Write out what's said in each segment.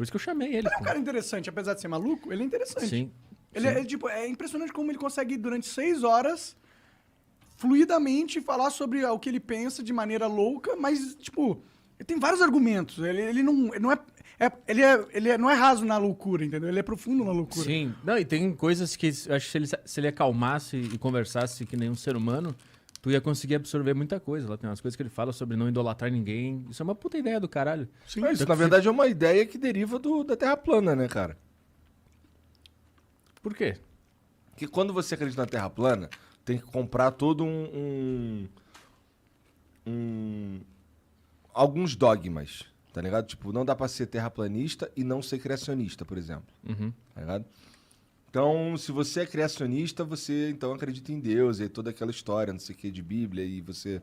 Por isso que eu chamei ele. Ele é um cara interessante, apesar de ser maluco, ele é interessante. Sim. Tipo, é impressionante como ele consegue, durante 6 horas, fluidamente falar sobre o que ele pensa de maneira louca, mas, tipo, ele tem vários argumentos. Ele não é raso na loucura, entendeu? Ele é profundo na loucura. Sim. Não, e tem coisas que eu acho que se ele acalmasse e conversasse que nem um ser humano, tu ia conseguir absorver muita coisa. Lá tem umas coisas que ele fala sobre não idolatrar ninguém. Isso é uma puta ideia do caralho. Sim, Mas isso, na verdade, é uma ideia que deriva da Terra plana, né, cara? Por quê? Porque quando você acredita na Terra plana, tem que comprar todo alguns dogmas, tá ligado? Tipo, não dá pra ser terraplanista e não ser criacionista, por exemplo. Tá ligado? Então, se você é criacionista, você então acredita em Deus e toda aquela história, não sei o que, de Bíblia e você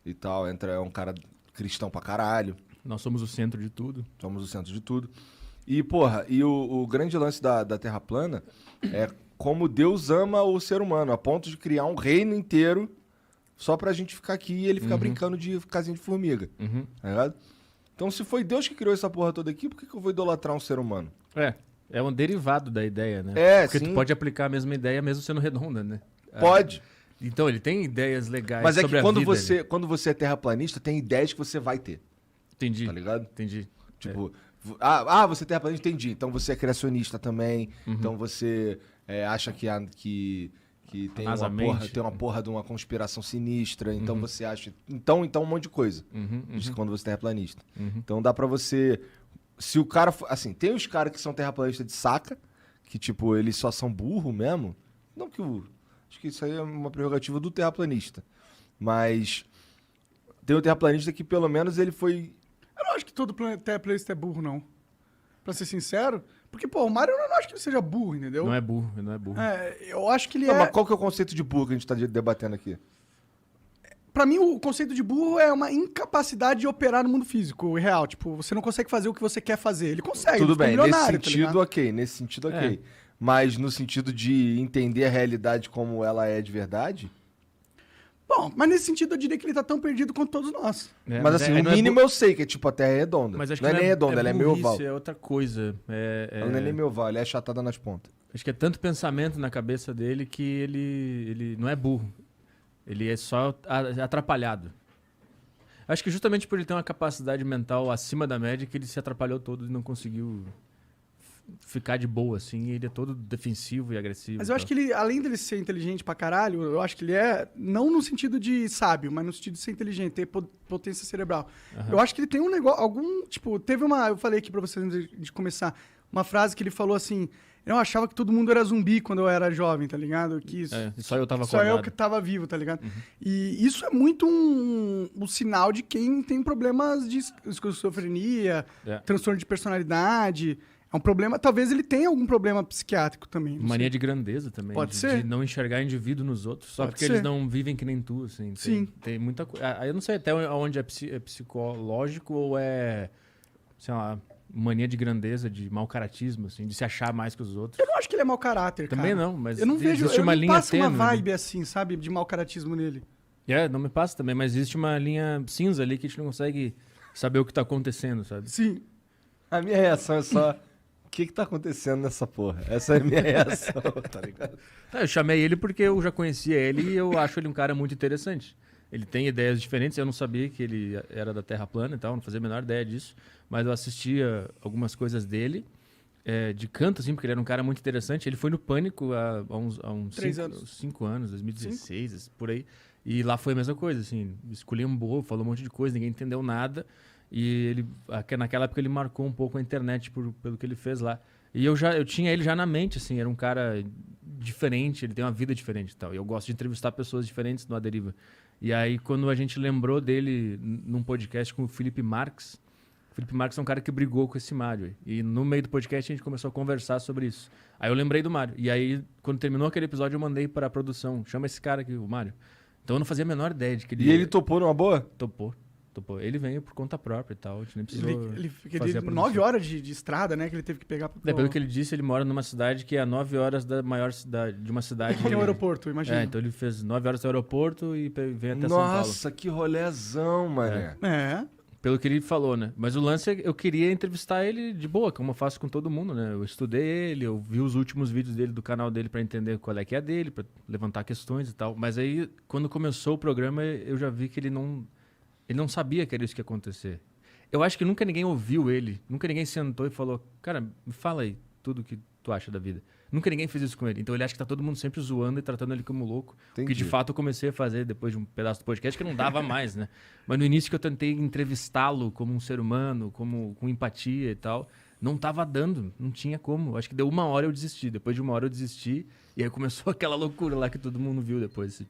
e tal, é um cara cristão pra caralho. Nós somos o centro de tudo. Somos o centro de tudo. E, porra, o grande lance da Terra plana é como Deus ama o ser humano, a ponto de criar um reino inteiro só pra gente ficar aqui e ele ficar brincando de casinha de formiga. Tá ligado? Então, se foi Deus que criou essa porra toda aqui, por que eu vou idolatrar um ser humano? É um derivado da ideia, né? Porque sim. tu pode aplicar a mesma ideia mesmo sendo redonda, né? Pode. Então, ele tem ideias legais Mas é sobre que a vida. quando você é terraplanista, tem ideias que você vai ter. Entendi. Tá ligado? Entendi. Tipo, você é terraplanista, entendi. Então você é criacionista também. Então você acha que tem uma porra de uma conspiração sinistra. Então você acha... Então um monte de coisa. Isso quando você é terraplanista. Então dá pra você... Se o cara... Assim, tem os caras que são terraplanistas de saca, que tipo, eles só são burro mesmo. Não que o... Acho que isso aí é uma prerrogativa do terraplanista. Mas tem o terraplanista que pelo menos ele foi... Eu não acho que todo terraplanista é burro, não. Pra ser sincero. Porque, pô, o Mário eu não acho que ele seja burro, entendeu? Não é burro, ele não é burro. Eu acho que ele Não, mas qual que é o conceito de burro que a gente tá debatendo aqui? Pra mim, o conceito de burro é uma incapacidade de operar no mundo físico, real. Tipo, você não consegue fazer o que você quer fazer. Ele consegue, Tudo ele ficou bem, nesse milionário, tá sentido, ligado? ok. Nesse sentido, ok. Mas no sentido de entender a realidade como ela é de verdade... Bom, mas nesse sentido eu diria que ele tá tão perdido quanto todos nós. mas assim, o mínimo eu sei que é tipo, a Terra é redonda. Mas acho não que é nem redonda, ela é meio burrice, oval. é outra coisa. Ela não é nem meio oval, ela é achatada nas pontas. Acho que é tanto pensamento na cabeça dele que ele não é burro. Ele é só atrapalhado. Acho que justamente por ele ter uma capacidade mental acima da média que ele se atrapalhou todo e não conseguiu ficar de boa, assim. Ele é todo defensivo e agressivo. Mas eu acho que ele, além dele ser inteligente pra caralho, eu acho que ele é, não no sentido de sábio, mas no sentido de ser inteligente, ter potência cerebral. Eu acho que ele tem um negócio, eu falei aqui pra vocês antes de começar, uma frase que ele falou assim, eu achava que todo mundo era zumbi quando eu era jovem, tá ligado? Que só eu tava só acordado. eu que tava vivo, tá ligado? E isso é muito um sinal de quem tem problemas de esquizofrenia, transtorno de personalidade. É um problema, talvez ele tenha algum problema psiquiátrico também. Mania de grandeza também. Pode ser. De não enxergar indivíduo nos outros, só Pode porque ser. eles não vivem que nem tu, assim. Sim. Tem muita coisa. Eu não sei até onde é psicológico ou é, sei lá, mania de grandeza, de mau caratismo, assim, de se achar mais que os outros. Eu não acho que ele é mau caráter, Também cara. não, mas eu não vejo, existe eu uma não linha passa uma tênue, né? vibe assim, sabe, de mau caratismo nele. Não me passa também, mas existe uma linha cinza ali que a gente não consegue saber o que tá acontecendo, sabe? Sim. A minha reação é só... O que tá acontecendo nessa porra? Essa é a minha reação, tá ligado? Eu chamei ele porque eu já conhecia ele e eu acho ele um cara muito interessante. Ele tem ideias diferentes, eu não sabia que ele era da Terra plana e tal, não fazia a menor ideia disso, mas eu assistia algumas coisas dele, de canto, assim, porque ele era um cara muito interessante. Ele foi no Pânico há uns 5 anos, 2016, por aí, e lá foi a mesma coisa, assim, esculhambou, falou um monte de coisa, ninguém entendeu nada. E ele, naquela época ele marcou um pouco a internet pelo que ele fez lá. E eu tinha ele já na mente, assim, era um cara diferente, ele tem uma vida diferente e tal. E eu gosto de entrevistar pessoas diferentes no A Deriva. E aí, quando a gente lembrou dele num podcast com o Felipe Marques é um cara que brigou com esse Mário. E no meio do podcast a gente começou a conversar sobre isso. Aí eu lembrei do Mário. E aí, quando terminou aquele episódio, eu mandei para a produção, chama esse cara aqui, o Mário. Então eu não fazia a menor ideia de que ele... E ele topou numa boa? Topou. Ele veio por conta própria e tal, a gente nem precisou Ele fazer a produção. 9 horas de estrada, né, que ele teve que pegar... Pelo que ele disse, ele mora numa cidade que é a 9 horas da maior cidade, de uma cidade... Que é o aeroporto, imagina. Então ele fez 9 horas do aeroporto e veio até São Paulo. Nossa, que rolezão, mané. Pelo que ele falou, né? Mas o lance é que eu queria entrevistar ele de boa, como eu faço com todo mundo, né? Eu estudei ele, eu vi os últimos vídeos dele do canal dele pra entender qual é que é a dele, pra levantar questões e tal. Mas aí, quando começou o programa, eu já vi que ele não sabia que era isso que ia acontecer. Eu acho que nunca ninguém ouviu ele, nunca ninguém sentou e falou, cara, me fala aí tudo que tu acha da vida. Nunca ninguém fez isso com ele. Então ele acha que tá todo mundo sempre zoando e tratando ele como louco. Entendi. Que de fato eu comecei a fazer depois de um pedaço do podcast que não dava mais, né? Mas no início que eu tentei entrevistá-lo como um ser humano, com empatia e tal, não tava dando, não tinha como. Acho que deu 1 hora eu desisti. Depois de 1 hora eu desisti e aí começou aquela loucura lá que todo mundo viu depois.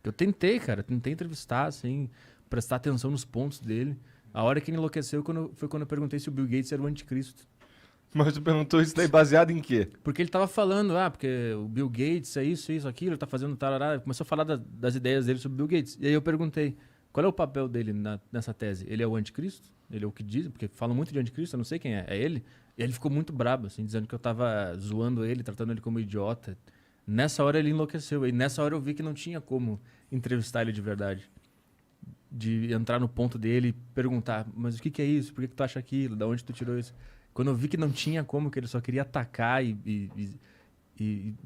Eu tentei, cara, tentei entrevistar, assim, prestar atenção nos pontos dele. A hora que ele enlouqueceu foi quando eu perguntei se o Bill Gates era o anticristo. Mas tu perguntou isso daí baseado em quê? Porque ele tava falando, porque o Bill Gates é isso, aquilo, ele tá fazendo tarará. Começou a falar das ideias dele sobre o Bill Gates. E aí eu perguntei, qual é o papel dele nessa tese? Ele é o anticristo? Ele é o que diz? Porque falam muito de anticristo, eu não sei quem é. É ele? E ele ficou muito brabo, assim, dizendo que eu tava zoando ele, tratando ele como idiota. Nessa hora ele enlouqueceu. E nessa hora eu vi que não tinha como entrevistar ele de verdade. De entrar no ponto dele e perguntar, mas o que é isso? Por que tu acha aquilo? Da onde tu tirou isso? Quando eu vi que não tinha como, que ele só queria atacar e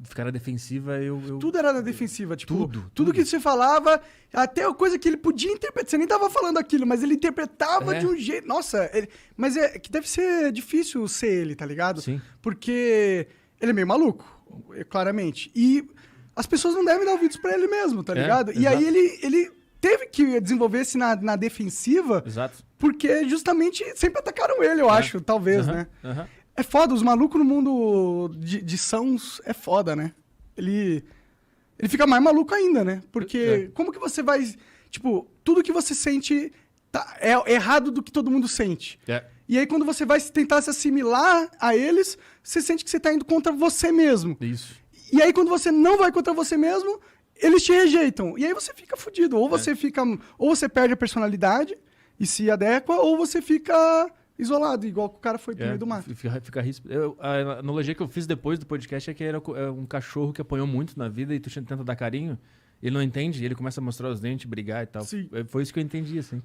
ficar na defensiva, eu... Tudo era na defensiva, tipo... Tudo que você falava, até a coisa que ele podia interpretar. Você nem tava falando aquilo, mas ele interpretava de um jeito... Nossa, mas é que deve ser difícil ser ele, tá ligado? Sim. Porque ele é meio maluco, claramente. E as pessoas não devem dar ouvidos pra ele mesmo, tá ligado? E aí ele teve que desenvolver-se na defensiva... Exato. Porque justamente sempre atacaram ele, eu acho, talvez, né? É foda, os malucos no mundo de sãos é foda, né? Ele fica mais maluco ainda, né? Porque como que você vai... Tipo, tudo que você sente é errado do que todo mundo sente. E aí quando você vai tentar se assimilar a eles, você sente que você tá indo contra você mesmo. Isso. E aí quando você não vai contra você mesmo, eles te rejeitam. E aí você fica fudido. Ou você fica... Ou você perde a personalidade... e se adequa, ou você fica isolado, igual que o cara foi pro meio do mato. Fica risco. A analogia que eu fiz depois do podcast é que era um cachorro que apanhou muito na vida e tu tenta dar carinho, ele não entende, ele começa a mostrar os dentes, brigar e tal. Sim. Foi isso que eu entendi, assim.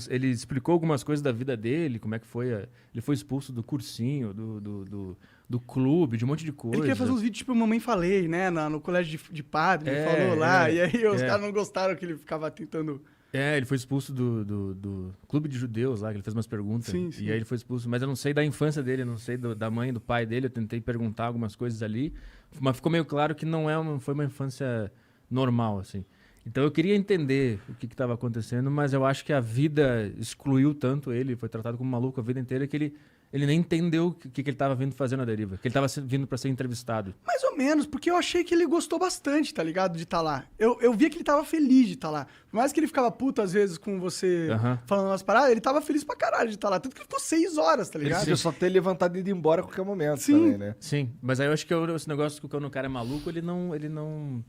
Ele explicou algumas coisas da vida dele, como é que foi. Ele foi expulso do cursinho, do clube, de um monte de coisa. Ele queria fazer uns vídeos tipo Mamãe Falei, né? No colégio de padre, ele falou lá, e aí os caras não gostaram que ele ficava tentando... Ele foi expulso do clube de judeus lá, que ele fez umas perguntas. Sim. E aí ele foi expulso. Mas eu não sei da infância dele, eu não sei da mãe e do pai dele. Eu tentei perguntar algumas coisas ali. Mas ficou meio claro que não foi uma infância normal, assim. Então eu queria entender o que estava acontecendo, mas eu acho que a vida excluiu tanto ele, foi tratado como maluco a vida inteira, que ele nem entendeu o que ele estava vindo fazer na deriva. Que ele estava vindo para ser entrevistado. Mais ou menos, porque eu achei que ele gostou bastante, tá ligado? De estar lá. Eu via que ele tava feliz de estar lá. Por mais que ele ficava puto às vezes com você falando umas paradas, ele tava feliz pra caralho de estar lá. Tanto que ele ficou 6 horas, tá ligado? Ele só ter levantado e ido embora a qualquer momento também, né? Sim, mas aí eu acho que esse negócio que quando o cara é maluco, ele não...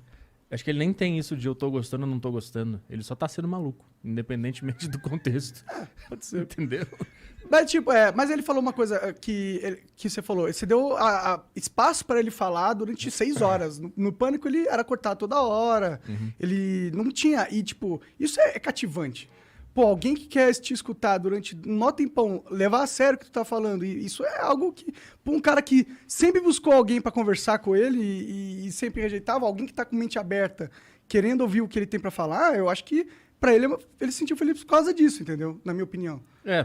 Acho que ele nem tem isso de eu tô gostando ou não tô gostando. Ele só tá sendo maluco, independentemente do contexto. Pode ser. Entendeu? Mas, mas ele falou uma coisa que você falou. Você deu espaço pra ele falar durante 6 horas. No Pânico ele era cortado toda hora. Ele não tinha... E, tipo, isso é cativante. Pô, alguém que quer te escutar durante um mó tempão, levar a sério o que tu tá falando, e isso é algo que... Pô, um cara que sempre buscou alguém pra conversar com ele e sempre rejeitava, alguém que tá com mente aberta, querendo ouvir o que ele tem pra falar, eu acho que pra ele se sentiu feliz por causa disso, entendeu? Na minha opinião.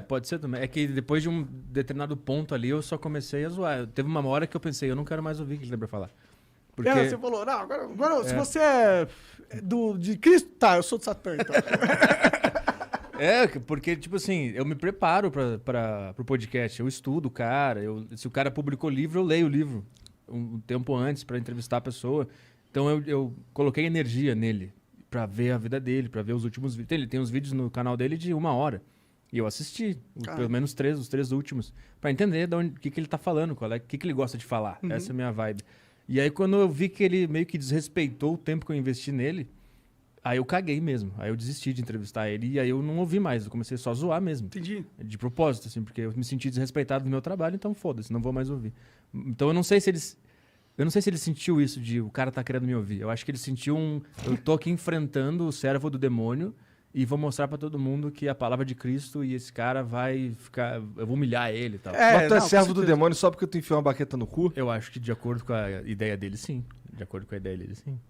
Pode ser também. É que depois de um determinado ponto ali, eu só comecei a zoar. Teve uma hora que eu pensei, eu não quero mais ouvir o que ele tem pra falar. Porque... você falou, não, agora se você é de Cristo, tá, eu sou de Satã, então. Porque, tipo assim, eu me preparo pro podcast, eu estudo o cara, se o cara publicou livro, eu leio o livro um tempo antes pra entrevistar a pessoa. Então eu coloquei energia nele pra ver a vida dele, pra ver os últimos vídeos. Ele tem uns vídeos no canal dele de 1 hora. E eu assisti, pelo menos os 3 últimos, pra entender o que ele tá falando, o que ele gosta de falar. Essa é a minha vibe. E aí quando eu vi que ele meio que desrespeitou o tempo que eu investi nele, aí eu caguei mesmo. Aí eu desisti de entrevistar ele e aí eu não ouvi mais. Eu comecei só a zoar mesmo. Entendi. De propósito, assim, porque eu me senti desrespeitado no meu trabalho, então foda-se, não vou mais ouvir. Então eu não sei se ele sentiu isso de o cara tá querendo me ouvir. Eu acho que ele sentiu eu tô aqui enfrentando o servo do demônio e vou mostrar pra todo mundo que a palavra de Cristo e esse cara vai ficar... Eu vou humilhar ele e tal. Mas tu é servo do demônio só porque tu enfiou uma baqueta no cu? Eu acho que de acordo com a ideia dele, sim. De acordo com a ideia dele, sim.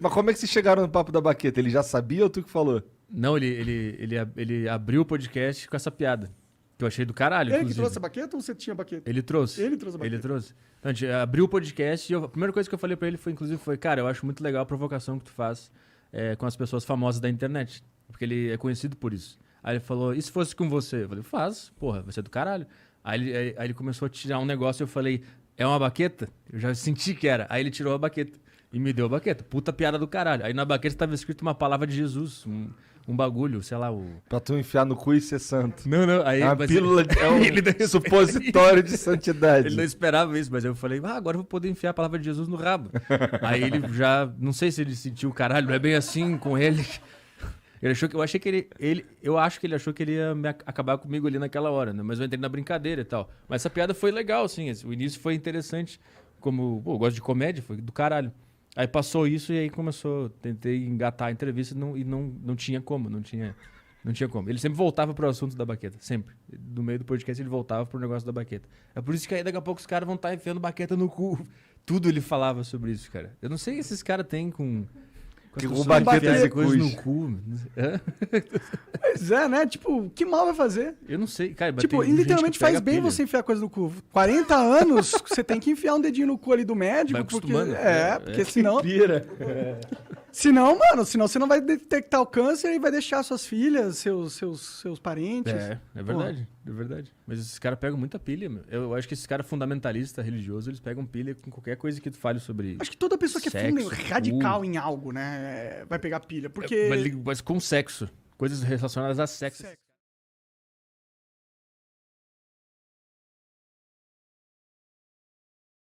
Mas como é que vocês chegaram no papo da baqueta? Ele já sabia ou tu que falou? Não, ele abriu o podcast com essa piada. Que eu achei do caralho, Ele inclusive. que trouxe a baqueta ou você tinha baqueta? Ele trouxe. Ele trouxe a baqueta. Ele trouxe. Então, a gente abriu o podcast e a primeira coisa que eu falei pra ele foi, cara, eu acho muito legal a provocação que tu faz com as pessoas famosas da internet. Porque ele é conhecido por isso. Aí ele falou, e se fosse com você? Eu falei, faz, porra, vai ser do caralho. Aí ele começou a tirar um negócio e eu falei, é uma baqueta? Eu já senti que era. Aí ele tirou a baqueta e me deu a baqueta. Puta piada do caralho. Aí na baqueta tava escrito uma palavra de Jesus, um bagulho, sei lá, Pra tu enfiar no cu e ser santo. Não. Aí, é uma pílula, é um supositório de santidade. Ele não esperava isso, mas eu falei, agora eu vou poder enfiar a palavra de Jesus no rabo. Aí ele já, não sei se ele sentiu, caralho, não é bem assim com ele. Eu acho que ele achou que ele ia acabar comigo ali naquela hora, né? Mas eu entrei na brincadeira e tal. Mas essa piada foi legal, assim, o início foi interessante. Como, eu gosto de comédia, foi do caralho. Aí passou isso e aí tentei engatar a entrevista e não tinha como, não tinha como. Ele sempre voltava pro assunto da baqueta, sempre. No meio do podcast ele voltava pro negócio da baqueta. É por isso que aí daqui a pouco os caras vão estar enfiando baqueta no cu. Tudo ele falava sobre isso, cara. Eu não sei o que esses caras têm com baquetas e coisa no cu. Pois é, né? Tipo, que mal vai fazer? Eu não sei, cara. Tipo, literalmente faz bem você enfiar coisa no cu. 40 anos, você tem que enfiar um dedinho no cu ali do médico. Vai acostumando. Porque senão... Pira. Senão você não vai detectar o câncer e vai deixar suas filhas, seus parentes. É verdade, é verdade. Mas esses caras pegam muita pilha, meu. Eu acho que esses caras fundamentalistas, religiosos, eles pegam pilha com qualquer coisa que tu fale sobre. Acho que toda pessoa que sexo, é radical em algo, né, vai pegar pilha. Porque. Mas com sexo. Coisas relacionadas a sexo.